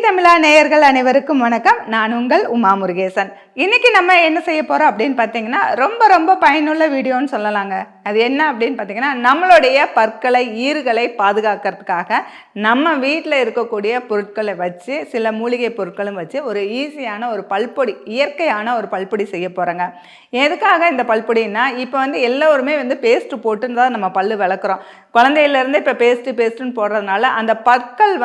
தமிழா நேயர்கள் அனைவருக்கும் வணக்கம். நான் உங்கள் உமா முருகேசன். இன்னைக்கு நம்ம என்ன செய்ய போறோம் அப்படின்னு பார்த்தீங்கன்னா, ரொம்ப பயனுள்ள வீடியோன்னு சொல்லலாங்க. அது என்ன அப்படின்னு பார்த்தீங்கன்னா, நம்மளுடைய பற்களை ஈறுகளை பாதுகாக்கிறதுக்காக நம்ம வீட்டில் இருக்கக்கூடிய பொருட்களை வச்சு சில மூலிகை பொருட்களும் வச்சு ஒரு ஈஸியான ஒரு பல்பொடி, இயற்கையான ஒரு பல்பொடி செய்ய போகிறோங்க. எதுக்காக இந்த பல்பொடின்னா, இப்போ எல்லோருமே பேஸ்ட்டு போட்டுன்னு தான் நம்ம பல்லு விளக்குறோம். குழந்தையிலேருந்து இப்போ பேஸ்ட்டுன்னு போடுறதுனால அந்த பற்கள்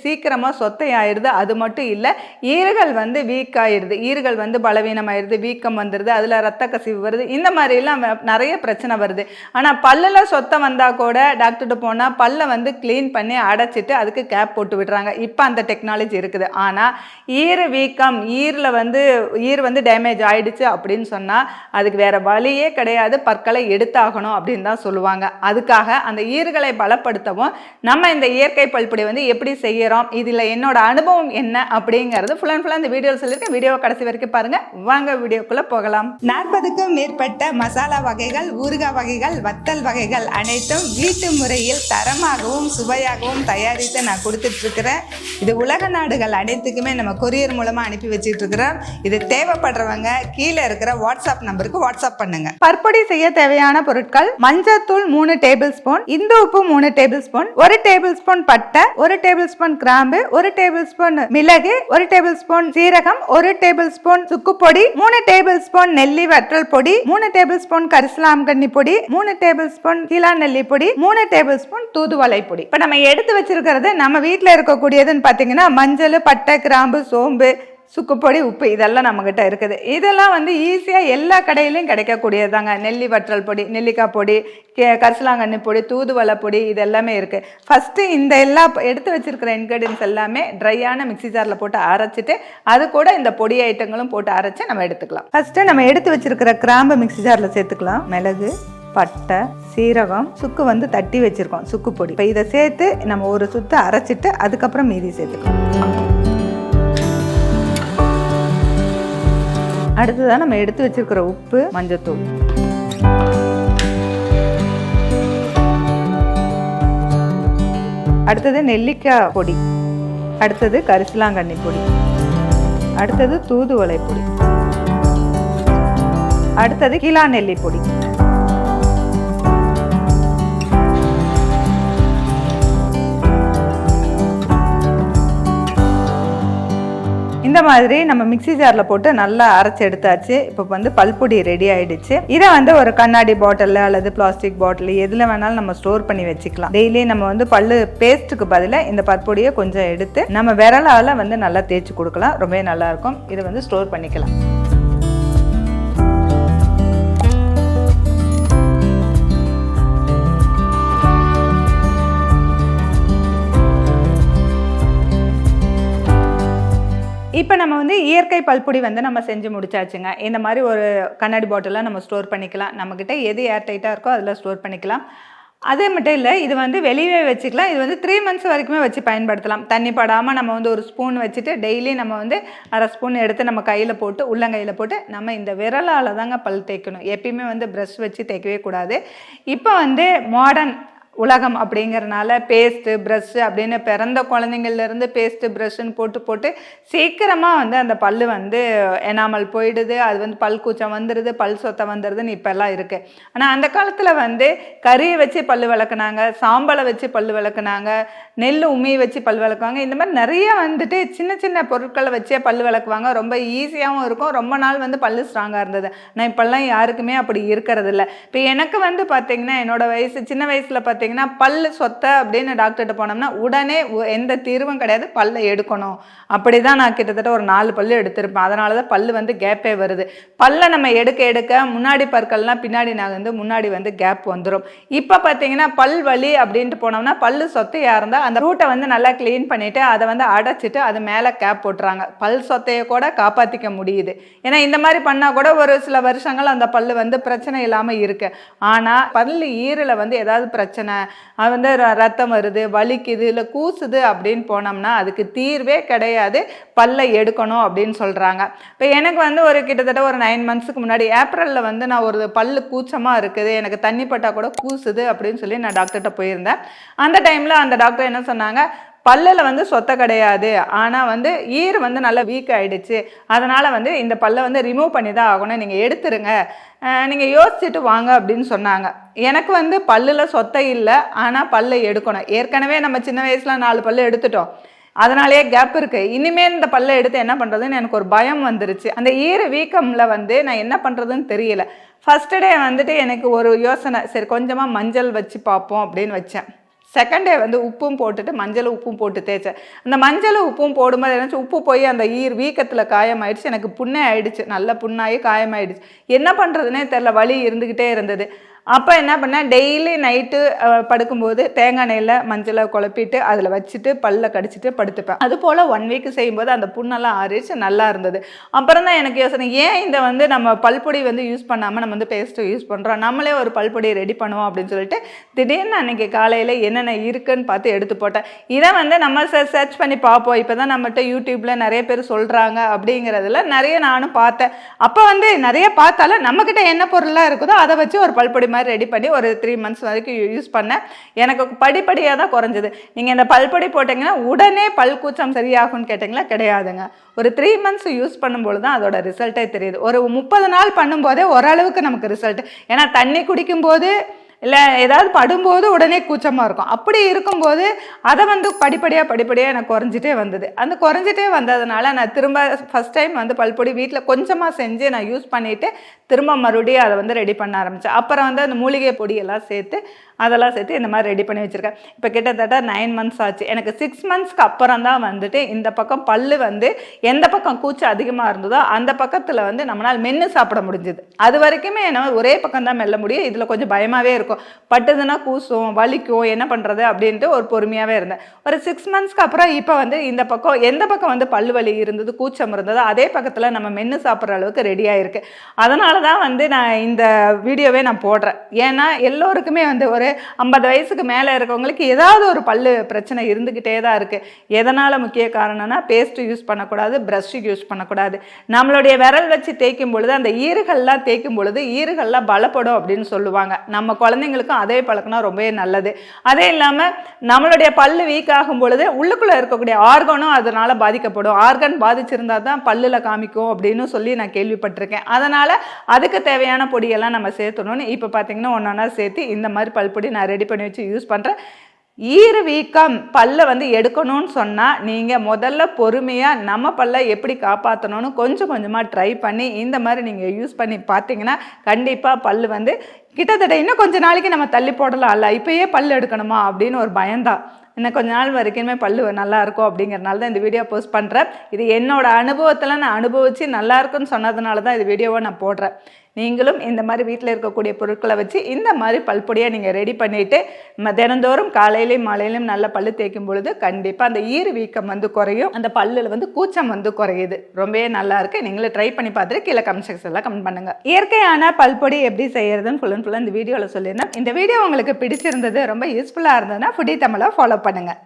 சீக்கிரமாக சொத்தையாயிடுது. அது மட்டும் இல்லை, ஈறுகள் வீக் ஆயிடுது, ஈறுகள் பலவீனமாயிடுது, வீக்கம் வந்துடுது, அதில் ரத்த கசிவு வருது, இந்த மாதிரிலாம் நிறைய பிரச்சனை வருது. ஆனால் பல்லில் சொத்தை வந்தால் கூட டாக்டர்கிட்ட போனால் பல்லை க்ளீன் பண்ணி அடைச்சிட்டு அதுக்கு கேப் போட்டு விடுறாங்க. இப்போ அந்த டெக்னாலஜி இருக்குது. ஆனால் ஈறு வீக்கம், ஈர் டேமேஜ் ஆயிடுச்சு அப்படின்னு சொன்னால் அதுக்கு வேறு வழியே கிடையாது, பற்களை எடுத்தாகணும் அப்படின்னு தான் சொல்லுவாங்க. அதுக்காக அந்த ஈறுகளை பலப்படுத்தவும் நம்ம இந்த இயற்கை பல்பொடி எப்படி செய்யறோம், இதில் என்னோட அனுபவம் என்ன அப்படிங்கிறது ஃபுல் அண்ட் ஃபுல்லாக இந்த வீடியோவில் சொல்லியிருக்கேன். வீடியோவை கடைசி வரைக்கும் பாருங்க. வாங்க வீடியோக்குள்ள போகலாம். 40க்கும் மேற்பட்ட மசாலா வகைகள், ஊறுகாய் வகைகள், வத்தல் வகைகள் அனைத்தும் வீட்டு முறையில் தரமாகவும் சுவையாகவும் தயாரித்து நான் கொடுத்துட்டு இருக்கிறேன். இது உலக நாடுகள் அனைத்துக்குமே நம்ம கொரியர் மூலமா அனுப்பி வச்சுட்டு இருக்கிறோம். இது தேவைப்படுறவங்க கீழே இருக்கிற வாட்ஸ்அப் நம்பருக்கு வாட்ஸ்அப் பண்ணுங்க. பற்பொடி செய்ய தேவையான பொருட்கள்: மஞ்சத்தூள் 3 டேபிள் ஸ்பூன், இந்து உப்பு 3 டேபிள் ஸ்பூன், 1 டேபிள் ஸ்பூன் பட்டை, 1 டேபிள் ஸ்பூன் கிராம்பு, 1 டேபிள் ஸ்பூன் மிளகு, 1 டேபிள் ஸ்பூன் சீரகம், 1 டேபிள் ஸ்பூன் சுக்கு பொடி, 3 டேபிள் ஸ்பூன் நெல்லி வற்றல் பொடி, 3 டேபிள் ஸ்பூன் கரிசலாங்கண்ணி பொடி, 3 டேபிள் ஸ்பூன் கீழா நெல்லி பொடி, 3 டேபிள் ஸ்பூன் தூதுவளை பொடி. இப்ப நம்ம எடுத்து வச்சிருக்கிறது நம்ம வீட்டுல இருக்கக்கூடியதுன்னு பாத்தீங்கன்னா மஞ்சள், பட்டை, கிராம்பு, சோம்பு, சுக்குப்பொடி, உப்பு, இதெல்லாம் நம்மகிட்ட இருக்குது. இதெல்லாம் ஈஸியாக எல்லா கடையிலையும் கிடைக்கக்கூடியதாங்க. நெல்லி வற்றல் பொடி, நெல்லிக்காய் பொடி, கரிசலாங்கண்ணி பொடி, தூதுவளை பொடி, இது எல்லாமே இருக்குது. ஃபஸ்ட்டு இந்த எல்லா எடுத்து வச்சிருக்கிற இன்க்ரீடியன்ஸ் எல்லாமே ட்ரையான மிக்ஸி ஜாரில் போட்டு அரைச்சிட்டு அது கூட இந்த பொடி ஐட்டங்களும் போட்டு அரைச்சி நம்ம எடுத்துக்கலாம். ஃபஸ்ட்டு நம்ம எடுத்து வச்சிருக்கிற கிராம்பு மிக்ஸி ஜாரில் சேர்த்துக்கலாம். மிளகு, பட்டை, சீரகம், சுக்கு தட்டி வச்சிருக்கோம், சுக்கு பொடி. இப்போ இதை சேர்த்து நம்ம ஒரு சுத்து அரைச்சிட்டு அதுக்கப்புறம் மீதி சேர்த்துக்கலாம். அடுத்ததான் நம்ம எடுத்து வச்சிருக்கிற உப்பு, மஞ்சத்தூள், அடுத்தது நெல்லிக்காய் பொடி, அடுத்தது கரிசலாங்கண்ணி பொடி, அடுத்தது தூதுவளை பொடி, அடுத்தது கீழா நெல்லி பொடி. இந்த மாதிரி நம்ம மிக்ஸி ஜாரில் போட்டு நல்லா அரைச்சி எடுத்தாச்சு. இப்போ பல்பொடி ரெடி ஆயிடுச்சு. இதை ஒரு கண்ணாடி பாட்டில் அல்லது பிளாஸ்டிக் பாட்டில் எதில் வேணாலும் நம்ம ஸ்டோர் பண்ணி வச்சுக்கலாம். டெய்லி நம்ம பல்லு பேஸ்ட்டுக்கு பதிலாக இந்த பற்பொடியை கொஞ்சம் எடுத்து நம்ம விரலால் நல்லா தேய்ச்சி கொடுக்கலாம். ரொம்பவே நல்லா இருக்கும். இதை ஸ்டோர் பண்ணிக்கலாம். இப்போ நம்ம இயற்கை பல்பொடி நம்ம செஞ்சு முடிச்சாச்சுங்க. இந்த மாதிரி ஒரு கண்ணாடி பாட்டிலாக நம்ம ஸ்டோர் பண்ணிக்கலாம். நம்மக்கிட்ட எது ஏர் டைட்டாக இருக்கோ அதில் ஸ்டோர் பண்ணிக்கலாம். அதே மட்டும் இல்லை, இது வெளியே வச்சுக்கலாம். இது 3 months வரைக்குமே வச்சு பயன்படுத்தலாம். தண்ணி படாமல் நம்ம ஒரு ஸ்பூன் வச்சுட்டு டெய்லி நம்ம அரை ஸ்பூன் எடுத்து நம்ம கையில் போட்டு உள்ளங்கையில் போட்டு நம்ம இந்த விரலால் தாங்க பல் தேய்க்கணும். எப்பயுமே ப்ரஷ் வச்சு தேய்க்கவே கூடாது. இப்போ மாடர்ன் உலகம் அப்படிங்கிறனால பேஸ்ட்டு, ப்ரஷ்ஷு அப்படின்னு பிறந்த குழந்தைங்கள்லேருந்து பேஸ்ட்டு, ப்ரஷ்ஷுன்னு போட்டு சீக்கிரமாக அந்த பல் எனாமல் போயிடுது. அது பல் கூச்சம் வந்துடுது, பல் சொத்தை வந்துடுதுன்னு இப்போல்லாம் இருக்குது. ஆனால் அந்த காலத்தில் கறியை வச்சு பல் விளக்குனாங்க, சாம்பலை வச்சு பல் விளக்குனாங்க, நெல் உமியை வச்சு பல் விளக்குவாங்க. இந்த மாதிரி நிறைய சின்ன பொருட்களை வச்சே பல் விளக்குவாங்க. ரொம்ப ஈஸியாகவும் இருக்கும். ரொம்ப நாள் பல் ஸ்ட்ராங்காக இருந்தது. நான் இப்போல்லாம் யாருக்குமே அப்படி இருக்கிறது இல்லை. இப்போ எனக்கு பார்த்தீங்கன்னா என்னோட வயசு சின்ன வயசில் பார்த்தீங்கன்னா பல்லு சொத்தை அப்படின்னு டாக்டர்கிட்ட போனோம்னா உடனே எந்த தீர்வும் கிடையாது, பல்லை எடுக்கணும். அப்படிதான் நான் கிட்டத்தட்ட ஒரு 4 பல்லு எடுத்திருப்பேன். அதனால தான் பல்லு கேப்பே வருது. பல்லை நம்ம எடுக்க முன்னாடி பற்கள்லாம் பின்னாடி முன்னாடி கேப் வந்துடும். இப்போ பார்த்தீங்கன்னா பல் வலி அப்படின்ட்டு போனோம்னா பல்லு சொத்தையாக இருந்தால் அந்த ரூட்டை நல்லா க்ளீன் பண்ணிட்டு அதை அடைச்சிட்டு அது மேலே கேப் போட்டுறாங்க. பல் சொத்தையை கூட காப்பாற்றிக்க முடியுது. ஏன்னா இந்த மாதிரி பண்ணால் கூட ஒரு சில வருஷங்கள் அந்த பல்லு பிரச்சனை இல்லாமல் இருக்கு. ஆனால் பல்லு ஈரில் ஏதாவது பிரச்சனை, அது ரத்தம் வருது, வலிக்குது, இல்லை கூசுது அப்படின்னு போனோம்னா அதுக்கு தீர்வே கிடையாது, பல்லை எடுக்கணும் அப்படின்னு சொல்கிறாங்க. இப்போ எனக்கு ஒரு கிட்டத்தட்ட ஒரு 9 monthsக்கு முன்னாடி ஏப்ரலில் நான் ஒரு பல்லு கூச்சமாக இருக்குது, எனக்கு தண்ணி பட்டா கூட கூசுது அப்படின்னு சொல்லி நான் டாக்டர்கிட்ட போயிருந்தேன். அந்த டைமில் அந்த டாக்டர் என்ன சொன்னாங்க, பல்லில் வந்து சொத்தை கிடையாது, ஆனால் வந்து ஈர் வந்து நல்லா வீக் ஆகிடுச்சு, அதனால் வந்து இந்த பல்லை வந்து ரிமூவ் பண்ணி தான் ஆகணும், நீங்கள் எடுத்துருங்க, நீங்கள் யோசிச்சுட்டு வாங்க அப்படின்னு சொன்னாங்க. எனக்கு வந்து பல்லில் சொத்தை இல்லை, ஆனால் பல்லை எடுக்கணும். ஏற்கனவே நம்ம சின்ன வயசில் 4 பல்லு எடுத்துட்டோம், அதனாலேயே கேப் இருக்குது. இனிமேல் இந்த பல்லை எடுத்து என்ன பண்ணுறதுன்னு எனக்கு ஒரு பயம் வந்துருச்சு. அந்த ஈர வீக்கமில் வந்து நான் என்ன பண்ணுறதுன்னு தெரியல. ஃபஸ்ட்டு டே வந்துட்டு எனக்கு ஒரு யோசனை, சரி கொஞ்சமாக மஞ்சள் வச்சு பார்ப்போம் அப்படின்னு வச்சேன். செகண்ட் டே வந்து உப்பும் போட்டுட்டு மஞ்சளும் உப்பும் போட்டு தேய்ச்சேன். அந்த மஞ்சளும் உப்பும் போடும்போது என்னாச்சு, உப்பு போய் அந்த வீக்கத்தில் காயமாயிடுச்சு, எனக்கு புண்ணே ஆயிடுச்சு, நல்ல புண்ணாகி காயமாயிடுச்சு. என்ன பண்ணுறதுனே தெரில, வலி இருந்துக்கிட்டே இருந்தது. அப்போ என்ன பண்ணேன், டெய்லி நைட்டு படுக்கும்போது தேங்காய் எண்ணெயில் மஞ்சளை குழப்பிட்டு அதில் வச்சுட்டு பல்ல கடிச்சிட்டு படுத்துப்பேன். அது போல் 1 வீக் செய்யும்போது அந்த புண்ணெல்லாம் ஆறிச்சு, நல்லா இருந்தது. அப்புறம் தான் எனக்கு யோசனை, ஏன் இந்த வந்து நம்ம பல்பொடி வந்து யூஸ் பண்ணாமல் நம்ம வந்து பேஸ்ட்டு யூஸ் பண்ணுறோம், நம்மளே ஒரு பல்பொடி ரெடி பண்ணுவோம் அப்படின்னு சொல்லிட்டு திடீர்னு அன்றைக்கி காலையில் என்னென்ன இருக்குன்னு பார்த்து எடுத்து போட்டேன். இதை வந்து நம்ம சர்ச் பண்ணி பார்ப்போம், இப்போ தான் நம்மகிட்ட யூடியூப்பில் நிறைய பேர் சொல்கிறாங்க அப்படிங்கிறதுல நிறைய நானும் பார்த்தேன். அப்போ வந்து நிறைய பார்த்தாலும் நம்மக்கிட்ட என்ன பொருளாக இருக்குதோ அதை வச்சு ஒரு பல்பொடி மாதிரி ரெடி பண்ணி ஒரு 3 months வரைக்கும் யூஸ் பண்ணேன். எனக்கு படிப்படியாக தான் குறைஞ்சது. நீங்கள் இந்த பல்பொடி போட்டிங்கன்னா உடனே பல் கூச்சம் சரியாகும்னு கேட்டிங்களா, கிடையாதுங்க. ஒரு 3 months யூஸ் பண்ணும்போது தான் அதோட ரிசல்ட்டே தெரியுது. ஒரு 30 நாள் பண்ணும்போதே ஓரளவுக்கு நமக்கு ரிசல்ட். ஏன்னா தண்ணி குடிக்கும்போது இல்லை ஏதாவது படும்போது உடனே கூச்சமாக இருக்கும். அப்படி இருக்கும்போது அதை வந்து படிப்படியாக எனக்கு குறைஞ்சிட்டே வந்தது. அந்த குறைஞ்சிட்டே வந்ததுனால நான் திரும்ப ஃபஸ்ட் டைம் வந்து பல்பொடி வீட்டில் கொஞ்சமாக செஞ்சு நான் யூஸ் பண்ணிவிட்டு திரும்ப மறுபடியும் அதை வந்து ரெடி பண்ண ஆரம்பித்தேன். அப்புறம் வந்து அந்த மூலிகை பொடியெல்லாம் சேர்த்து இந்த மாதிரி ரெடி பண்ணி வச்சுருக்கேன். இப்போ கிட்டத்தட்ட 9 months ஆச்சு. எனக்கு 6 monthsக்கு அப்புறம் தான் வந்துட்டு இந்த பக்கம் பல்லு வந்து எந்த பக்கம் கூச்சம் அதிகமாக இருந்ததோ அந்த பக்கத்தில் வந்து நம்மளால் மென்று சாப்பிட முடிஞ்சுது. அது வரைக்குமே என்ன ஒரே பக்கம் தான் மெல்ல முடியும். இதில் கொஞ்சம் பயமாகவே இருக்கும், பட்டுதுன்னா கூசும், வலிக்கும், என்ன பண்ணுறது அப்படின்ட்டு ஒரு பொறுமையாகவே இருந்தேன். ஒரு 6 monthsக்கு அப்புறம் இப்போ வந்து இந்த பக்கம் எந்த பக்கம் வந்து பல்லு வலி இருந்தது, கூச்சம் இருந்ததோ அதே பக்கத்தில் நம்ம மென்று சாப்பிட்ற அளவுக்கு ரெடியாக இருக்குது. அதனால தான் வந்து நான் இந்த வீடியோவே நான் போடுறேன். ஏன்னா எல்லோருக்குமே வந்து ஒரு 50 வயசுக்கு மேலே இருக்கவங்களுக்கு ஏதாவது ஒரு பல்லு பிரச்சனை இருந்துக்கிட்டே தான் இருக்குது. எதனால் முக்கிய காரணம்னா பேஸ்ட்டு யூஸ் பண்ணக்கூடாது, ப்ரஷ்ஷுக்கு யூஸ் பண்ணக்கூடாது. நம்மளுடைய விரல் வச்சு தேய்க்கும் பொழுது அந்த ஈறுகள்லாம் தேய்க்கும் பொழுது ஈறுகள்லாம் பலப்படும் அப்படின்னு சொல்லுவாங்க. நம்ம குழந்தைங்களுக்கும் அதே பழக்கினா ரொம்பவே நல்லது. அதே இல்லாமல் நம்மளுடைய பல்லு வீக் ஆகும் பொழுது உள்ளுக்குள்ளே இருக்கக்கூடிய ஆர்கனும் அதனால் பாதிக்கப்படும். ஆர்கன் பாதிச்சிருந்தா தான் பல்லில் காமிக்கும் அப்படின்னு சொல்லி நான் கேள்விப்பட்டிருக்கேன். அதனால் அதுக்கு தேவையான பொடியெல்லாம் நம்ம சேர்த்தணும்னு இப்போ பார்த்தீங்கன்னா ஒன்றா சேர்த்து இந்த மாதிரி பல்பொடி நான் ரெடி பண்ணி வச்சு யூஸ் பண்ணுறேன். ஈறு வீக்கம் பல்லை வந்து எடுக்கணும்னு சொன்னால் நீங்கள் முதல்ல பொறுமையாக நம்ம பல்லை எப்படி காப்பாற்றணும்னு கொஞ்சம் கொஞ்சமாக ட்ரை பண்ணி இந்த மாதிரி நீங்கள் யூஸ் பண்ணி பார்த்தீங்கன்னா கண்டிப்பாக பல் வந்து கிட்டத்தட்ட இன்னும் கொஞ்சம் நாளைக்கு நம்ம தள்ளி போடலாம், இல்லை இப்போயே பல் எடுக்கணுமா அப்படின்னு ஒரு பயம்தான். இன்னும் கொஞ்ச நாள் வரைக்குமே பல்லு நல்லா இருக்கும் அப்படிங்கிறனால தான் இந்த வீடியோ போஸ்ட் பண்ணுறேன். இது என்னோட அனுபவத்தில் நான் அனுபவித்து நல்லா இருக்குன்னு சொன்னதுனால தான் இந்த வீடியோவை நான் போடுறேன். நீங்களும் இந்த மாதிரி வீட்டில் இருக்கக்கூடிய பொருட்களை வச்சு இந்த மாதிரி பல்பொடியாக நீங்கள் ரெடி பண்ணிவிட்டு தினந்தோறும் காலையிலையும் மாலையிலையும் நல்ல பல்லு தேய்க்கும் பொழுது கண்டிப்பாக அந்த ஈறு வீக்கம் வந்து குறையும், அந்த பல்லில் வந்து கூச்சம் வந்து குறையுது. ரொம்பவே நல்லா இருக்குது. நீங்களே ட்ரை பண்ணி பார்த்துட்டு கீழே கமெண்ட் செக்ஷனில் கமெண்ட் பண்ணுங்கள். இயற்கையான பல்பொடி எப்படி செய்யறதுன்னு ஃபுல்லாக இந்த வீடியோவில் சொல்லியிருந்தேன். இந்த வீடியோ உங்களுக்கு பிடிச்சிருந்தது, ரொம்ப யூஸ்ஃபுல்லாக இருந்ததுன்னா ஃபுடி தமிழை ஃபாலோ பண்ணுங்கள்.